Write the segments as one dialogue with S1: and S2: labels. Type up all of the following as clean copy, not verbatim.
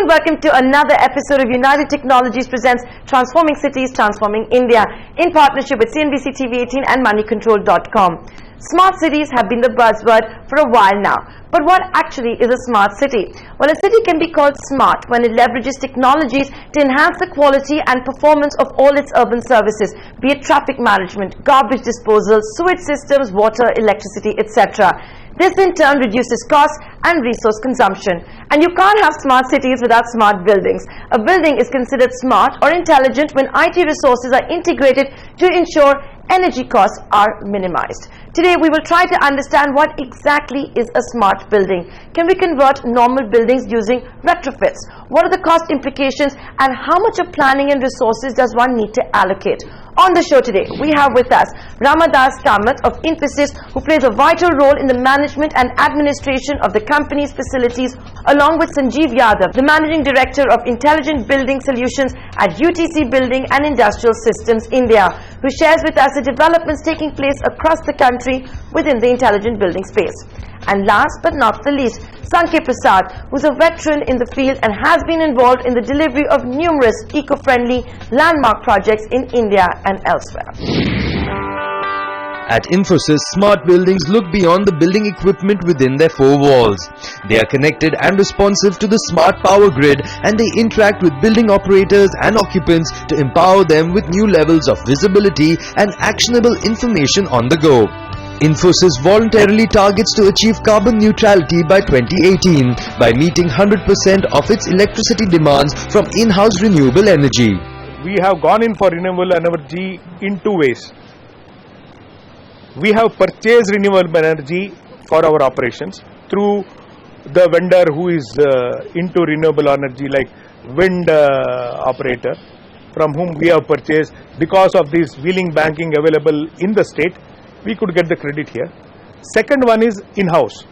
S1: and welcome to another episode of United Technologies presents Transforming Cities, Transforming India in partnership with CNBC TV18 and moneycontrol.com. Smart cities have been the buzzword for a while now. But what actually is a smart city? Well, a city can be called smart when it leverages technologies to enhance the quality and performance of all its urban services, be it traffic management, garbage disposal, sewage systems, water, electricity, etc. This in turn reduces costs and resource consumption. And you can't have smart cities without smart buildings. A building is considered smart or intelligent when IT resources are integrated to ensure energy costs are minimized. Today we will try to understand what exactly is a smart building. Can we convert normal buildings using retrofits? What are the cost implications and how much of planning and resources does one need to allocate? On the show today, we have with us Ramadas Kamath of Infosys, who plays a vital role in the management and administration of the company's facilities, along with Sanjeev Yadav, the Managing Director of Intelligent Building Solutions at UTC Building and Industrial Systems India, who shares with us the developments taking place across the country within the intelligent building space. And last but not the least, Sanket Prasad, who is a veteran in the field and has been involved in the delivery of numerous eco-friendly landmark projects in India and elsewhere.
S2: At Infosys, smart buildings look beyond the building equipment within their four walls. They are connected and responsive to the smart power grid, and they interact with building operators and occupants to empower them with new levels of visibility and actionable information on the go. Infosys voluntarily targets to achieve carbon neutrality by 2018 by meeting 100% of its electricity demands from in-house renewable energy.
S3: We have gone in for renewable energy in two ways. We have purchased renewable energy for our operations through the vendor who is into renewable energy, like wind operator, from whom we have purchased. Because of this wheeling banking available in the state, we could get the credit here. Second one is in-house,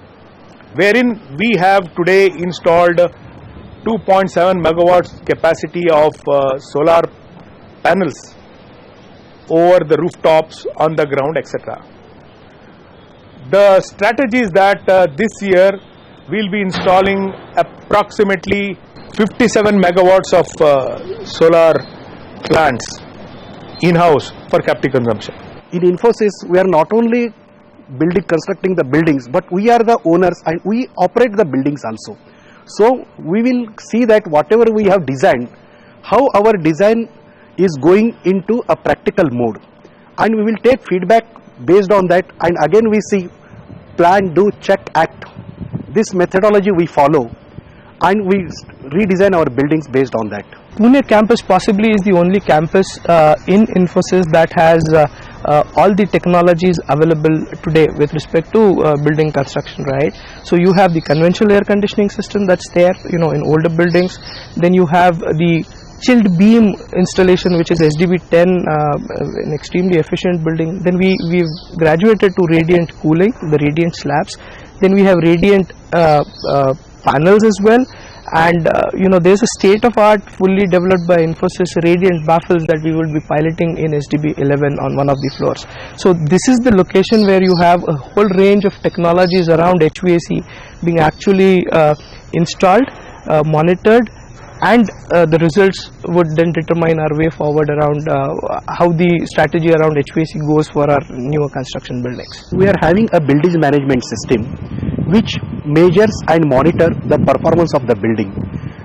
S3: wherein we have today installed 2.7 megawatts capacity of solar panels over the rooftops, on the ground, etc. The strategy is that this year we will be installing approximately 57 megawatts of solar plants in-house for captive consumption.
S4: In Infosys, we are not only constructing the buildings, but we are the owners and we operate the buildings also. So we will see that whatever we have designed, how our design is going into a practical mode, and we will take feedback based on that, and again we see plan, do, check, act. This methodology we follow, and we redesign our buildings based on that.
S5: Pune campus possibly is the only campus in Infosys that has all the technologies available today with respect to building construction, right? So you have the conventional air conditioning system that's there, in older buildings. Then you have the chilled beam installation, which is SDB10, an extremely efficient building. Then we've graduated to radiant cooling, the radiant slabs. Then we have radiant panels as well. And there's a state-of-art, fully developed by Infosys radiant baffles that we will be piloting in SDB11 on one of the floors. So this is the location where you have a whole range of technologies around HVAC being actually installed, monitored, and the results would then determine our way forward around how the strategy around HVAC goes for our newer construction buildings.
S4: We are having a building management system which measures and monitor the performance of the building.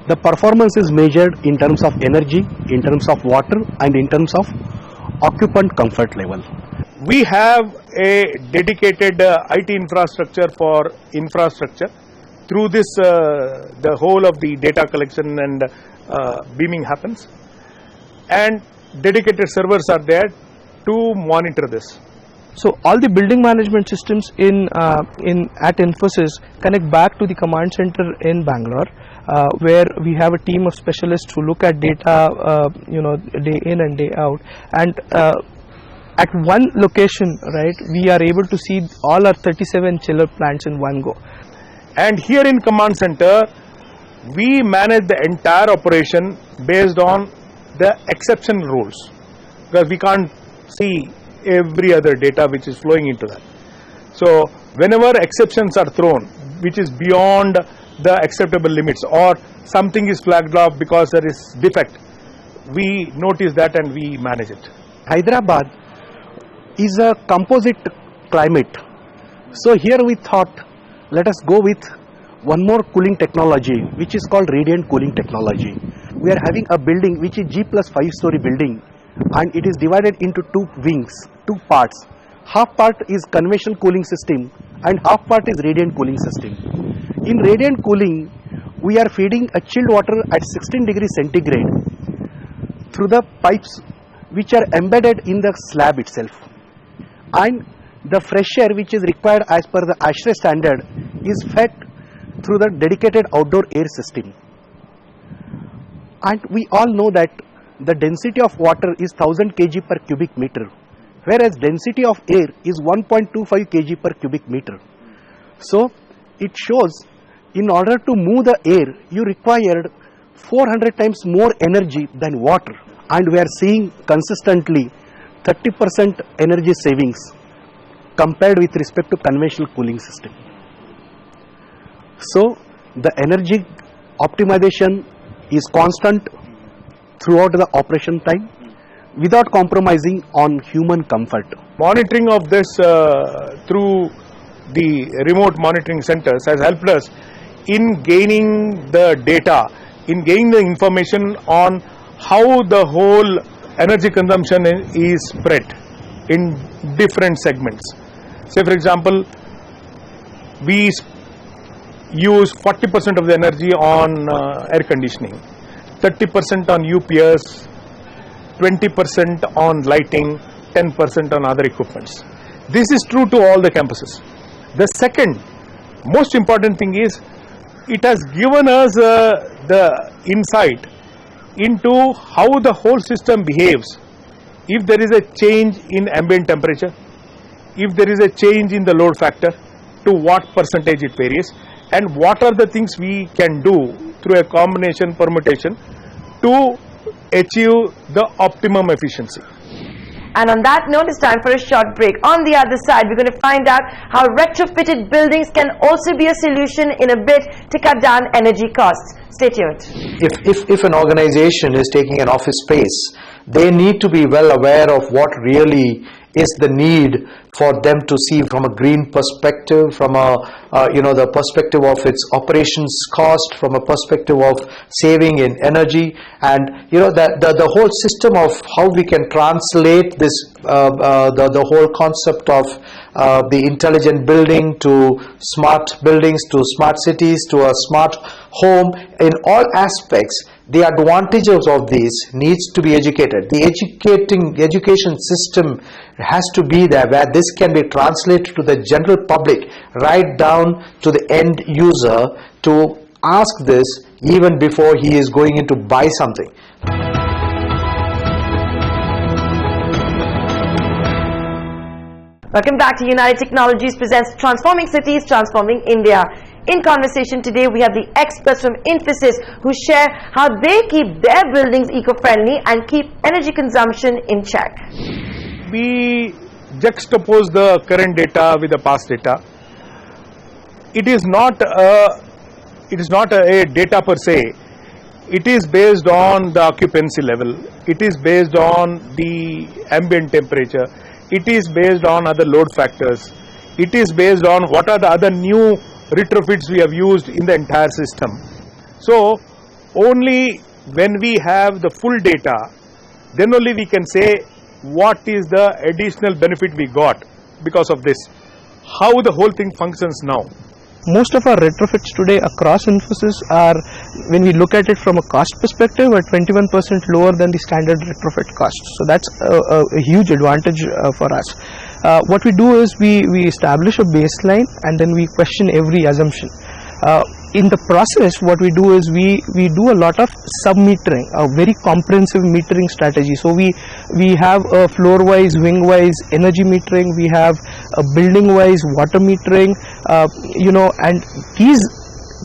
S4: The performance is measured in terms of energy, in terms of water, and in terms of occupant comfort level.
S3: We have a dedicated IT infrastructure for infrastructure. Through this, the whole of the data collection and beaming happens, and dedicated servers are there to monitor this.
S5: So all the building management systems at Infosys connect back to the command center in Bangalore, where we have a team of specialists who look at data, day in and day out, and at one location, right, we are able to see all our 37 chiller plants in one go.
S3: And here in command center, we manage the entire operation based on the exception rules, because we can't see every other data which is flowing into that. So whenever exceptions are thrown, which is beyond the acceptable limits, or something is flagged off because there is defect, we notice that and we manage it.
S4: Hyderabad is a composite climate. So here we thought, let us go with one more cooling technology, which is called radiant cooling technology. We are having a building which is G plus 5-story building, and it is divided into two wings, two parts. Half part is conventional cooling system and half part is radiant cooling system. In radiant cooling, we are feeding a chilled water at 16 degrees centigrade through the pipes which are embedded in the slab itself, and the fresh air which is required as per the ASHRAE standard is fed through the dedicated outdoor air system. And we all know that the density of water is 1000 kg per cubic meter, whereas density of air is 1.25 kg per cubic meter. So it shows in order to move the air you required 400 times more energy than water, and we are seeing consistently 30% energy savings compared with respect to conventional cooling system. So the energy optimization is constant throughout the operation time without compromising on human comfort.
S3: Monitoring of this through the remote monitoring centers has helped us in gaining the data, in gaining the information on how the whole energy consumption is spread in different segments. Say for example, we use 40% of the energy on air conditioning, 30% on UPS, 20% on lighting, 10% on other equipments. This is true to all the campuses. The second most important thing is it has given us the insight into how the whole system behaves if there is a change in ambient temperature, if there is a change in the load factor, to what percentage it varies, and what are the things we can do through a combination permutation to achieve the optimum efficiency.
S1: And on that note, it's time for a short break. On the other side, we're going to find out how retrofitted buildings can also be a solution in a bid to cut down energy costs. Stay tuned.
S6: If an organization is taking an office space, they need to be well aware of what really is the need for them to see from a green perspective, from a the perspective of its operations cost, from a perspective of saving in energy, and the whole system of how we can translate this the whole concept of the intelligent building to smart buildings, to smart cities, to a smart home. In all aspects, the advantages of these needs to be educated. The education system has to be there where this can be translated to the general public, right down to the end user, to ask this even before he is going in to buy something.
S1: Welcome back to United Technologies presents Transforming Cities, Transforming India. In conversation today, we have the experts from Infosys who share how they keep their buildings eco-friendly and keep energy consumption in check.
S3: We juxtapose the current data with the past data. It is not a data per se. It is based on the occupancy level. It is based on the ambient temperature. It is based on other load factors. It is based on what are the other new retrofits we have used in the entire system. So only when we have the full data, then only we can say what is the additional benefit we got because of this, how the whole thing functions now.
S5: Most of our retrofits today across Infosys are, when we look at it from a cost perspective, are 21% lower than the standard retrofit cost. So that's a huge advantage for us. What we do is we establish a baseline and then we question every assumption. In the process, what we do is we do a lot of sub-metering, a very comprehensive metering strategy. So we have a floor-wise, wing-wise energy metering, we have a building-wise water metering, and these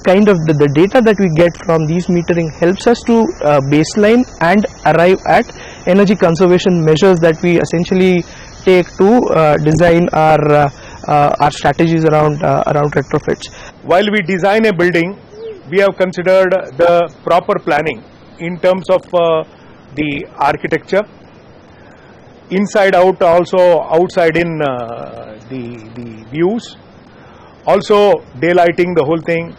S5: kind of the data that we get from these metering helps us to baseline and arrive at energy conservation measures that we essentially take to design our strategies around retrofits.
S3: While we design a building, we have considered the proper planning in terms of the architecture, inside out, also outside in the views, also daylighting the whole thing,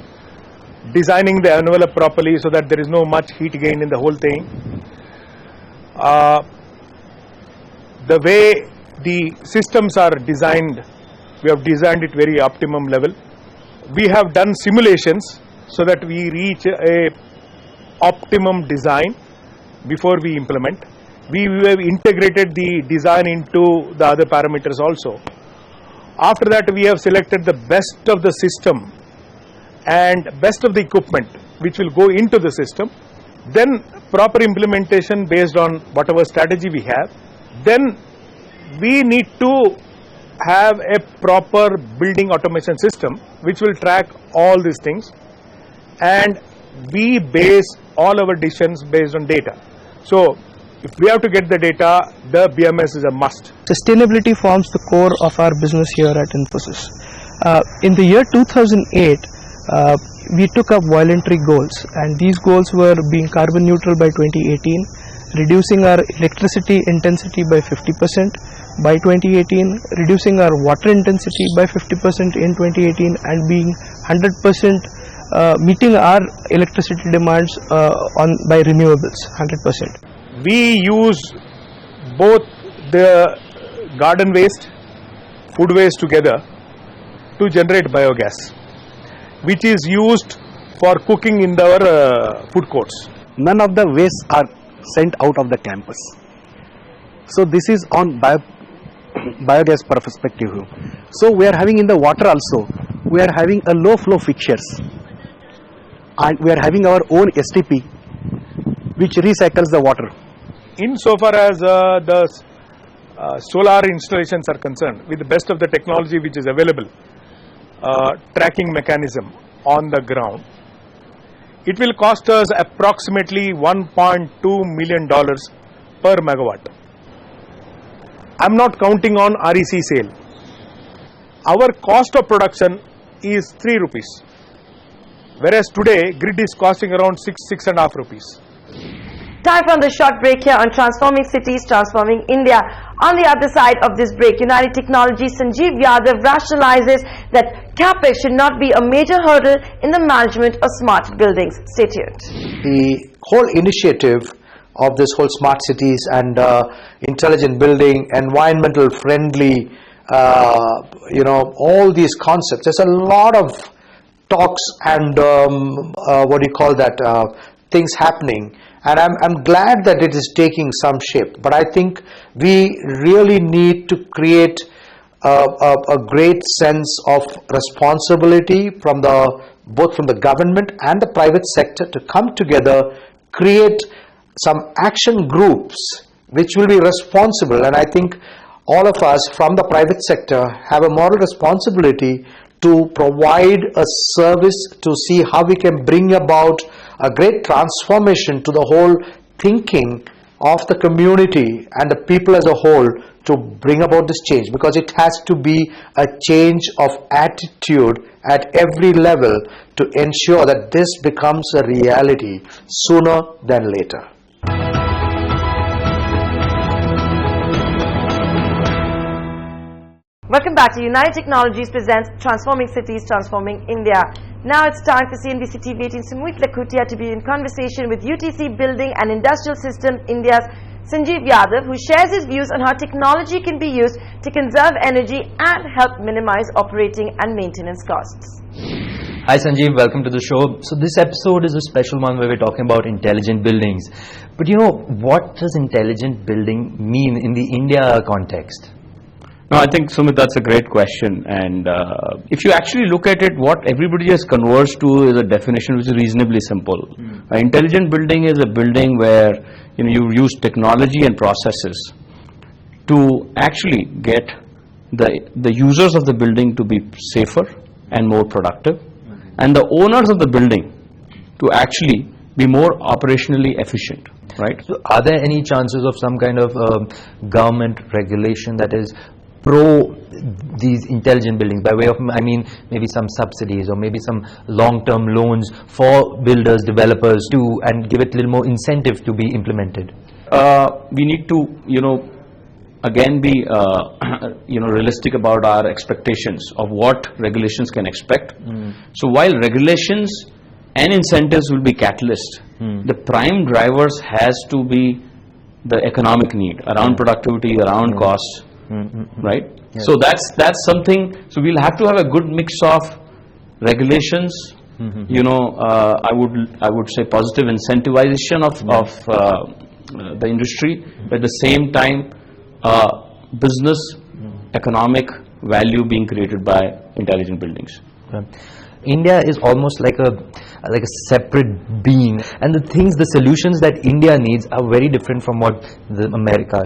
S3: designing the envelope properly so that there is no much heat gain in the whole thing. The way the systems are designed, we have designed it very optimum level. We have done simulations so that we reach a optimum design before we implement. We have integrated the design into the other parameters also. After that, we have selected the best of the system and best of the equipment which will go into the system. Then proper implementation based on whatever strategy we have. Then we need to have a proper building automation system which will track all these things, and we base all our decisions based on data. So if we have to get the data, the BMS is a must.
S5: Sustainability forms the core of our business here at Infosys. In the year 2008, we took up voluntary goals, and these goals were being carbon neutral by 2018, reducing our electricity intensity by 50% by 2018, reducing our water intensity by 50% in 2018, and being 100% meeting our electricity demands by renewables 100%.
S3: We use both the garden waste, food waste together to generate biogas, which is used for cooking in our food courts.
S4: None of the wastes are sent out of the campus. So this is on biogas perspective. So we are having in the water also, we are having a low flow fixtures, and we are having our own STP which recycles the water.
S3: Insofar as the solar installations are concerned, with the best of the technology which is available, tracking mechanism on the ground, it will cost us approximately $1.2 million per megawatt. I'm not counting on REC sale. Our cost of production is 3 rupees, whereas today grid is costing around 6.5 rupees.
S1: Time for the short break here on Transforming Cities, Transforming India. On the other side of this break, United Technologies' Sanjeev Yadav rationalizes that CapEx should not be a major hurdle in the management of smart buildings. Stay tuned.
S6: The whole initiative of this whole smart cities and intelligent building, environmental friendly, all these concepts. There's a lot of talks and things happening, and I'm glad that it is taking some shape. But I think we really need to create a great sense of responsibility from both from the government and the private sector to come together, create some action groups which will be responsible. And I think all of us from the private sector have a moral responsibility to provide a service to see how we can bring about a great transformation to the whole thinking of the community and the people as a whole to bring about this change, because it has to be a change of attitude at every level to ensure that this becomes a reality sooner than later.
S1: Welcome back to United Technologies presents Transforming Cities, Transforming India. Now it's time for CNBC TV18 Sumit Lakhutia to be in conversation with UTC Building and Industrial Systems India's Sanjeev Yadav, who shares his views on how technology can be used to conserve energy and help minimize operating and maintenance costs.
S7: Hi Sanjeev, welcome to the show. So this episode is a special one where we're talking about intelligent buildings. But what does intelligent building mean in the India context?
S8: No, I think, Sumit, that's a great question. And if you actually look at it, what everybody has converged to is a definition which is reasonably simple. An intelligent building is a building where you use technology and processes to actually get the users of the building to be safer and more productive, and the owners of the building to actually be more operationally efficient. Right?
S7: So are there any chances of some kind of government regulation that is pro these intelligent buildings by way of, I mean, maybe some subsidies or maybe some long-term loans for builders, developers to, and give it a little more incentive to be implemented?
S8: We need to, again be, realistic about our expectations of what regulations can expect. So while regulations and incentives will be catalyst, the prime drivers has to be the economic need around productivity, around costs, right?
S7: Yes.
S8: So that's something. So we'll have to have a good mix of regulations. I would say positive incentivization of the industry, but at the same time, business economic value being created by intelligent buildings.
S7: India is almost like a separate being, and the solutions that India needs are very different from what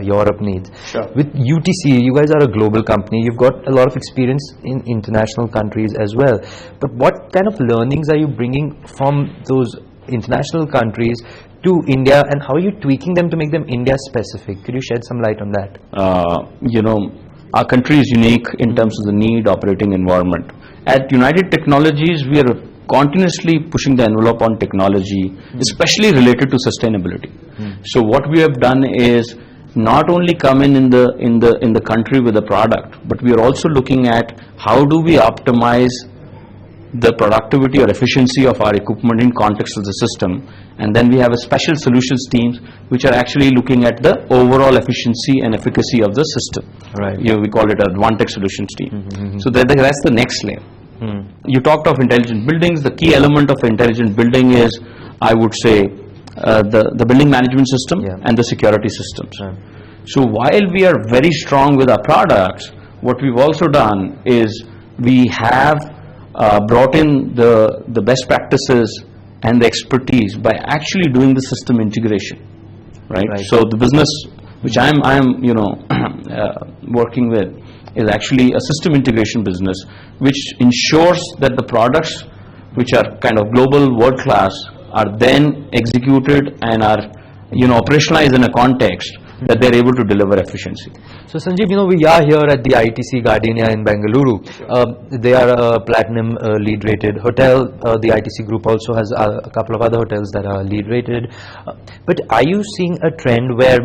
S7: Europe needs.
S8: Sure.
S7: With UTC, you guys are a global company. You've got a lot of experience in international countries as well. But what kind of learnings are you bringing from those international countries to India, and how are you tweaking them to make them India specific? Could you shed some light on that?
S8: Our country is unique in terms of the need operating environment. At United Technologies, we are continuously pushing the envelope on technology, especially related to sustainability. So what we have done is not only come in the country with a product, but we are also looking at how do we optimize the productivity or efficiency of our equipment in context of the system, and then we have a special solutions teams which are actually looking at the overall efficiency and efficacy of the system.
S7: Right.
S8: We call it a Advantage Solutions team. So that's the next layer. You talked of intelligent buildings. The key element of intelligent building is, I would say, the building management system and the security systems. So while we are very strong with our products, what we've also done is we have brought in the best practices and the expertise by actually doing the system integration, right? So the business which I'm working with is actually a system integration business, which ensures that the products which are kind of global, world class, are then executed and are operationalized in a context that they're able to deliver efficiency.
S7: So Sanjeev, we are here at the ITC Gardenia in Bengaluru. They are a platinum LEED rated hotel. The ITC group also has a couple of other hotels that are LEED rated. But are you seeing a trend where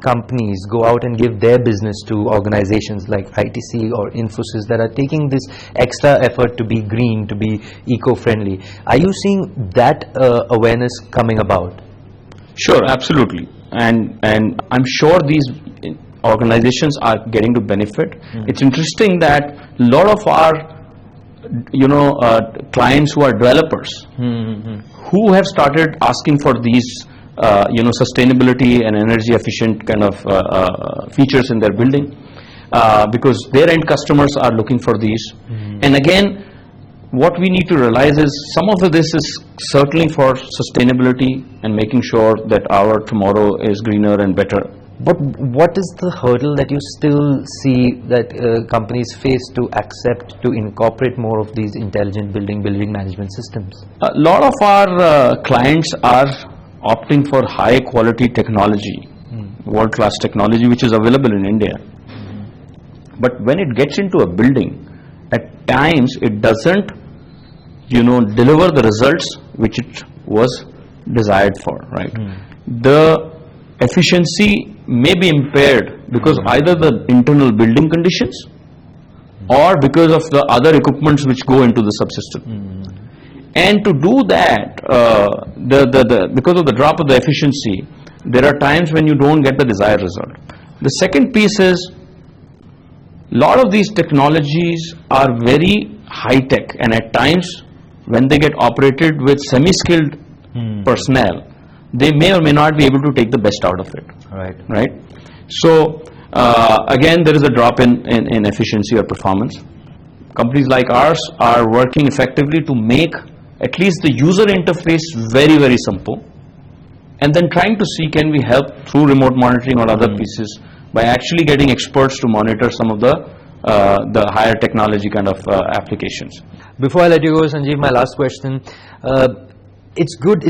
S7: companies go out and give their business to organizations like ITC or Infosys that are taking this extra effort to be green, to be eco-friendly? Are you seeing that awareness coming about?
S8: Sure, absolutely. And I'm sure these organizations are getting to benefit. It's interesting that a lot of our clients who are developers who have started asking for these sustainability and energy efficient kind of features in their building, because their end customers are looking for these. And again, what we need to realize is some of this is certainly for sustainability and making sure that our tomorrow is greener and better.
S7: But what is the hurdle that you still see that companies face to accept, to incorporate more of these intelligent building management systems?
S8: A lot of our clients are opting for high quality technology, world class technology which is available in India. But when it gets into a building, at times it doesn't deliver the results which it was desired for, right? The efficiency may be impaired because either the internal building conditions or because of the other equipments which go into the subsystem. And to do that, because of the drop of the efficiency, there are times when you don't get the desired result. The second piece is, a lot of these technologies are very high tech, and at times when they get operated with semi-skilled personnel, they may or may not be able to take the best out of it. Right? So again, there is a drop in efficiency or performance. Companies like ours are working effectively to make at least the user interface very, very simple, and then trying to see can we help through remote monitoring or other pieces by actually getting experts to monitor some of the higher technology kind of applications.
S7: Before I let you go, Sanjeev, my last question. It's good,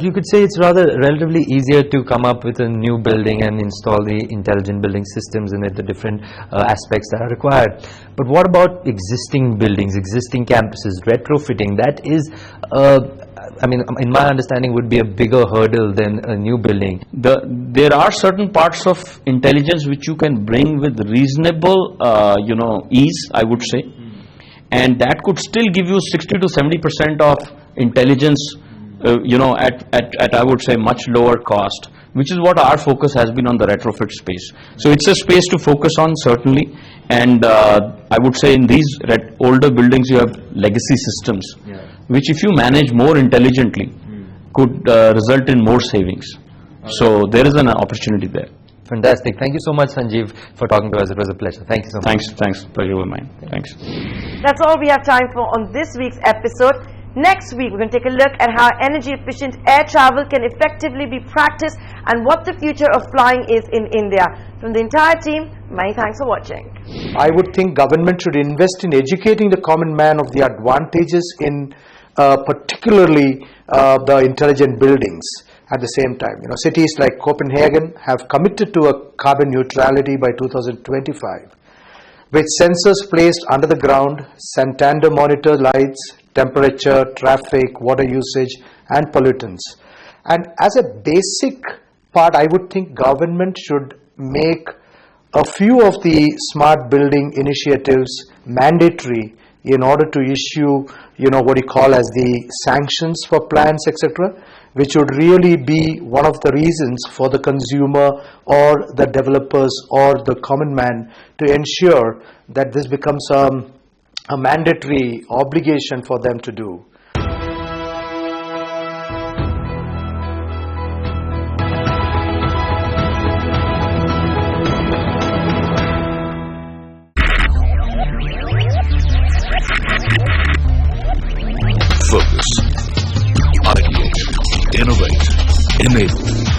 S7: You could say it's rather relatively easier to come up with a new building and install the intelligent building systems in it, the different aspects that are required. But what about existing buildings, existing campuses, retrofitting? That is, I mean, in my understanding, would be a bigger hurdle than a new building.
S8: There are certain parts of intelligence which you can bring with reasonable, ease, I would say, and that could still give you 60 to 70% of intelligence. At I would say much lower cost, which is what our focus has been on the retrofit space. So it's a space to focus on, certainly, and I would say in these older buildings you have legacy systems, which if you manage more intelligently could result in more savings. So there is an opportunity there.
S7: Fantastic. Thank you so much, Sanjeev, for talking to us. It was a pleasure. Thank you so much.
S8: Thanks. Pleasure was mine. Thanks.
S1: That's all we have time for on this week's episode. Next week, we're going to take a look at how energy-efficient air travel can effectively be practiced and what the future of flying is in India. From the entire team, many thanks for watching.
S6: I would think government should invest in educating the common man of the advantages in particularly the intelligent buildings. At the same time, cities like Copenhagen have committed to a carbon neutrality by 2025, with sensors placed under the ground, Santander monitor lights, temperature, traffic, water usage and pollutants. And as a basic part, I would think government should make a few of the smart building initiatives mandatory in order to issue, what you call as the sanctions for plans, etc., which would really be one of the reasons for the consumer or the developers or the common man to ensure that this becomes a mandatory obligation for them to do.
S9: Focus, ideate, innovate, enable.